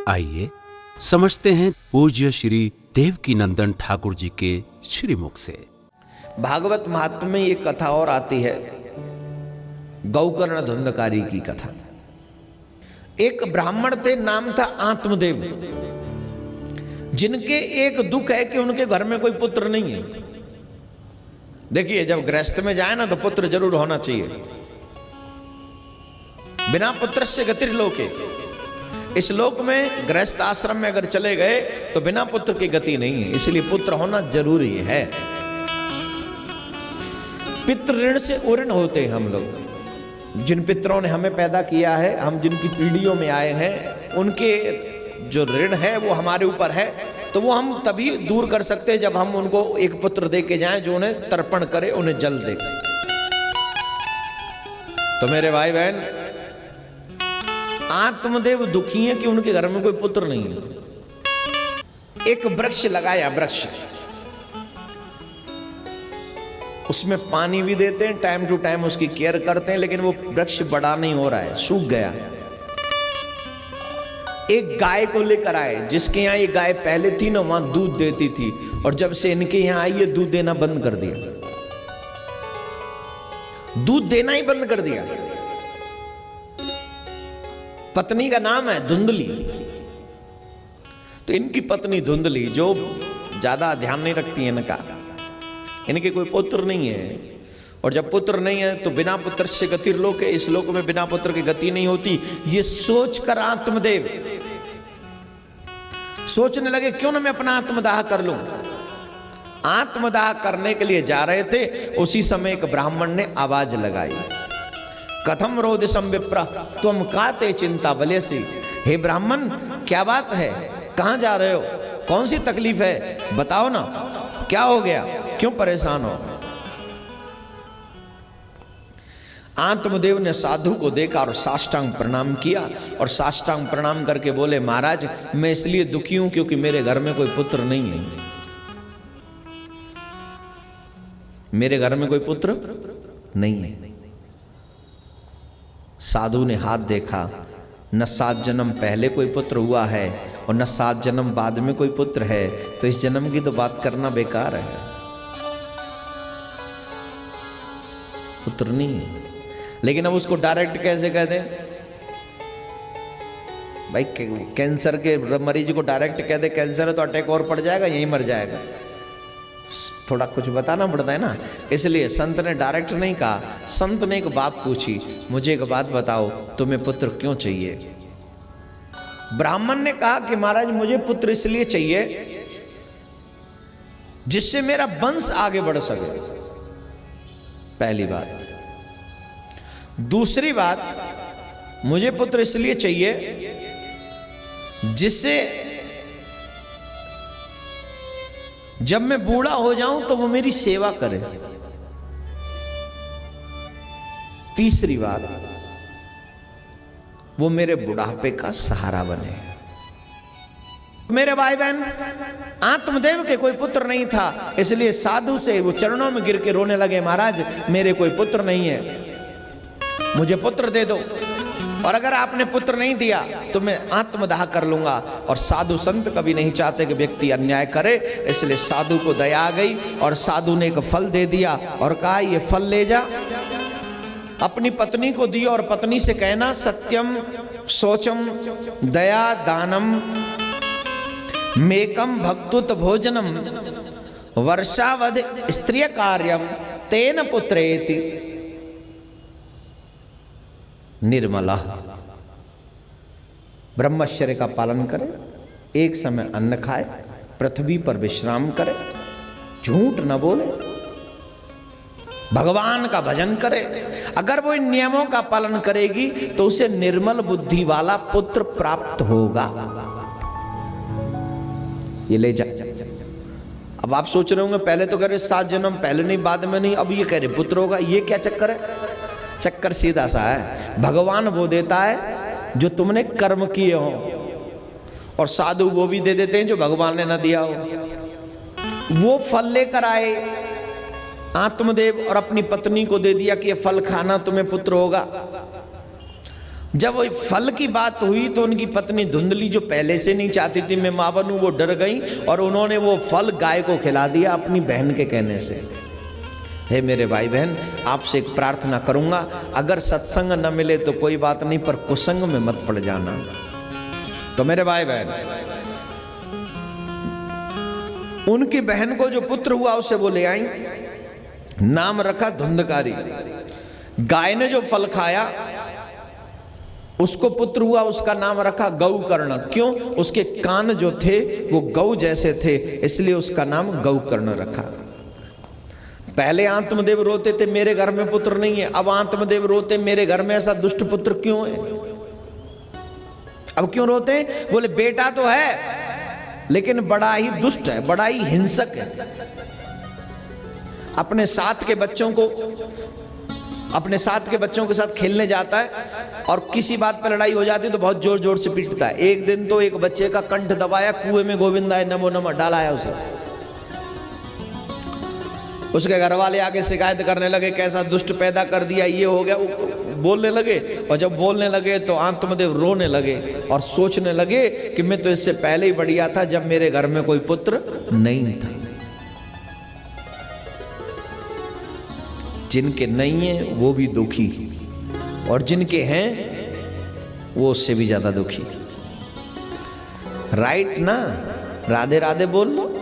आइए समझते हैं पूज्य श्री देवकीनंदन ठाकुर जी के श्रीमुख से। भागवत महात्म्य में ये कथा और आती है, गौकर्ण धुंधकारी की कथा। एक ब्राह्मण थे, नाम था आत्मदेव, जिनके एक दुख है कि उनके घर में कोई पुत्र नहीं है। देखिए, जब गृहस्थ में जाए ना तो पुत्र जरूर होना चाहिए। बिना पुत्र से गतिर्लोके, इस लोक में गृहस्थ आश्रम में अगर चले गए तो बिना पुत्र की गति नहीं है, इसलिए पुत्र होना जरूरी है। पितृ ऋण से उऋण होते हैं हम लोग। जिन पितरों ने हमें पैदा किया है, हम जिनकी पीढ़ियों में आए हैं, उनके जो ऋण है वो हमारे ऊपर है। तो वो हम तभी दूर कर सकते हैं जब हम उनको एक पुत्र दे के जाएं जो उन्हें तर्पण करे, उन्हें जल दे। तो मेरे भाई बहन, आत्मदेव दुखी है कि उनके घर में कोई पुत्र नहीं है। एक वृक्ष लगाया, वृक्ष, उसमें पानी भी देते हैं, टाइम टू टाइम उसकी केयर करते हैं, लेकिन वो वृक्ष बड़ा नहीं हो रहा है, सूख गया। एक गाय को लेकर आए, जिसके यहां ये गाय पहले थी ना, वहां दूध देती थी, और जब से इनके यहां आई ये दूध देना बंद कर दिया, दूध देना ही बंद कर दिया। पत्नी का नाम है धुंधली। तो इनकी पत्नी धुंधली, जो ज्यादा ध्यान नहीं रखती है इनका, इनके कोई पुत्र नहीं है, और जब पुत्र नहीं है तो बिना पुत्र से गतिर्लोक है, इस लोक में बिना पुत्र की गति नहीं होती। ये सोचकर आत्मदेव सोचने लगे, क्यों ना मैं अपना आत्मदाह कर लूं। आत्मदाह करने के लिए जा रहे थे, उसी समय एक ब्राह्मण ने आवाज लगाई, कथम रोदिसम विप्र त्वम काते चिंता बलेसी। हे ब्राह्मण, क्या बात है, कहां जा रहे हो, कौन सी तकलीफ है, बताओ ना, क्या हो गया, क्यों परेशान हो। आत्मदेव ने साधु को देखा और साष्टांग प्रणाम किया, और साष्टांग प्रणाम करके बोले, महाराज मैं इसलिए दुखी हूं क्योंकि मेरे घर में कोई पुत्र नहीं है। मेरे घर में कोई पुत्र नहीं है। साधु ने हाथ देखा, न 7 जन्म पहले कोई पुत्र हुआ है और न 7 जन्म बाद में कोई पुत्र है, तो इस जन्म की तो बात करना बेकार है, पुत्र नहीं है। लेकिन अब उसको डायरेक्ट कैसे कह दें भाई, कैंसर के मरीज को डायरेक्ट कह दे कैंसर है तो अटैक और पड़ जाएगा, यहीं मर जाएगा। थोड़ा कुछ बताना पड़ता है ना, इसलिए संत ने डायरेक्ट नहीं कहा। संत ने एक बात पूछी, मुझे एक बात बताओ, तुम्हें पुत्र क्यों चाहिए। ब्राह्मण ने कहा कि महाराज मुझे पुत्र इसलिए चाहिए जिससे मेरा वंश आगे बढ़ सके, पहली बात। दूसरी बात, मुझे पुत्र इसलिए चाहिए जिससे जब मैं बूढ़ा हो जाऊं तो वो मेरी सेवा करे। तीसरी बात, वो मेरे बुढ़ापे का सहारा बने। मेरे भाई बहन, आत्मदेव के कोई पुत्र नहीं था, इसलिए साधु से वो चरणों में गिर के रोने लगे, महाराज मेरे कोई पुत्र नहीं है, मुझे पुत्र दे दो, और अगर आपने पुत्र नहीं दिया तो मैं आत्मदाह कर लूंगा। और साधु संत कभी नहीं चाहते कि व्यक्ति अन्याय करे, इसलिए साधु को दया आ गई और साधु ने एक फल दे दिया और कहा, ये फल ले जा, अपनी पत्नी को दिया, और पत्नी से कहना, सत्यम शोचम दया दानम मेकम भक्तुत भोजनम वर्षावध स्त्रिय कार्यम तेन पुत्रेति निर्मला। ब्रह्मचर्य का पालन करे, एक समय अन्न खाए, पृथ्वी पर विश्राम करे, झूठ न बोले, भगवान का भजन करे। अगर वो इन नियमों का पालन करेगी तो उसे निर्मल बुद्धि वाला पुत्र प्राप्त होगा। ये ले जा। अब आप सोच रहे होंगे, पहले तो कह रहे 7 जन्म पहले नहीं, बाद में नहीं, अब ये कह रहे पुत्र होगा, ये क्या चक्कर है। चक्कर सीधा सा है, भगवान वो देता है जो तुमने कर्म किए हो, और साधु वो भी दे देते हैं जो भगवान ने ना दिया हो। वो फल लेकर आए आत्मदेव और अपनी पत्नी को दे दिया कि ये फल खाना, तुम्हें पुत्र होगा। जब वो फल की बात हुई तो उनकी पत्नी धुंधली, जो पहले से नहीं चाहती थी मैं मां बनूं, वो डर गई और उन्होंने वो फल गाय को खिला दिया अपनी बहन के कहने से। हे मेरे भाई बहन, आपसे एक प्रार्थना करूंगा, अगर सत्संग न मिले तो कोई बात नहीं, पर कुसंग में मत पड़ जाना। तो मेरे भाई बहन, उनकी बहन को जो पुत्र हुआ उसे वो ले आई, नाम रखा धुंधकारी। गाय ने जो फल खाया उसको पुत्र हुआ, उसका नाम रखा गौकर्ण। क्यों? उसके कान जो थे वो गौ जैसे थे, इसलिए उसका नाम गौकर्ण रखा। पहले आत्मदेव रोते थे मेरे घर में पुत्र नहीं है, अब आत्मदेव रोते मेरे घर में ऐसा दुष्ट पुत्र क्यों है। अब क्यों रोते हैं? बोले बेटा तो है लेकिन बड़ा ही दुष्ट है, बड़ा ही हिंसक है। अपने साथ के बच्चों के साथ खेलने जाता है और किसी बात पर लड़ाई हो जाती है तो बहुत जोर जोर से पीटता है। एक दिन तो एक बच्चे का कंठ दबाया, कुएं में गोविंदाय नमो नमः डालाया उसे। उसके घर वाले आके शिकायत करने लगे, कैसा दुष्ट पैदा कर दिया, ये हो गया, बोलने लगे। और जब बोलने लगे तो आत्मदेव रोने लगे और सोचने लगे कि मैं तो इससे पहले ही बढ़िया था जब मेरे घर में कोई पुत्र नहीं था। जिनके नहीं है वो भी दुखी, और जिनके हैं वो उससे भी ज्यादा दुखी। राइट ना? राधे राधे बोल लो।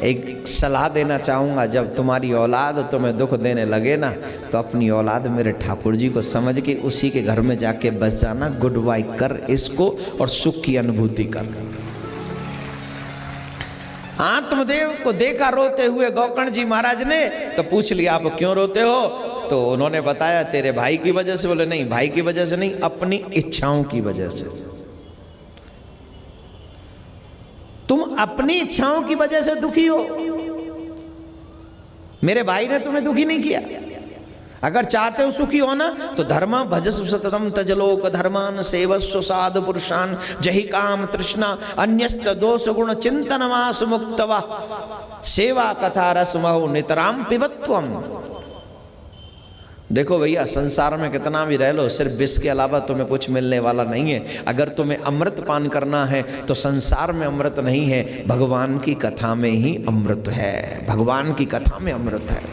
एक सलाह देना चाहूंगा, जब तुम्हारी औलाद तुम्हें दुख देने लगे ना तो अपनी औलाद मेरे ठाकुर जी को समझ के उसी के घर में जाके बस जाना, गुड बाय कर इसको और सुख की अनुभूति कर। आत्मदेव को देखा रोते हुए गौकर्ण जी महाराज ने, तो पूछ लिया आप क्यों रोते हो? तो उन्होंने बताया तेरे भाई की वजह से। बोले नहीं, भाई की वजह से नहीं, अपनी इच्छाओं की वजह से। तुम अपनी इच्छाओं की वजह से दुखी हो, मेरे भाई ने तुम्हें दुखी नहीं किया। अगर चाहते हो सुखी होना तो धर्म भजस्व सततम तजलोक धर्मान सेवस्व साधु पुरुषान जहि काम तृष्णा अन्यस्त दोष गुण चिंतन मास मुक्तवा सेवा कथा रसमहो नितराम पिबत्वम। देखो भैया, संसार में कितना भी रह लो, सिर्फ विष के अलावा तुम्हें कुछ मिलने वाला नहीं है। अगर तुम्हें अमृत पान करना है तो संसार में अमृत नहीं है, भगवान की कथा में ही अमृत है। भगवान की कथा में अमृत है।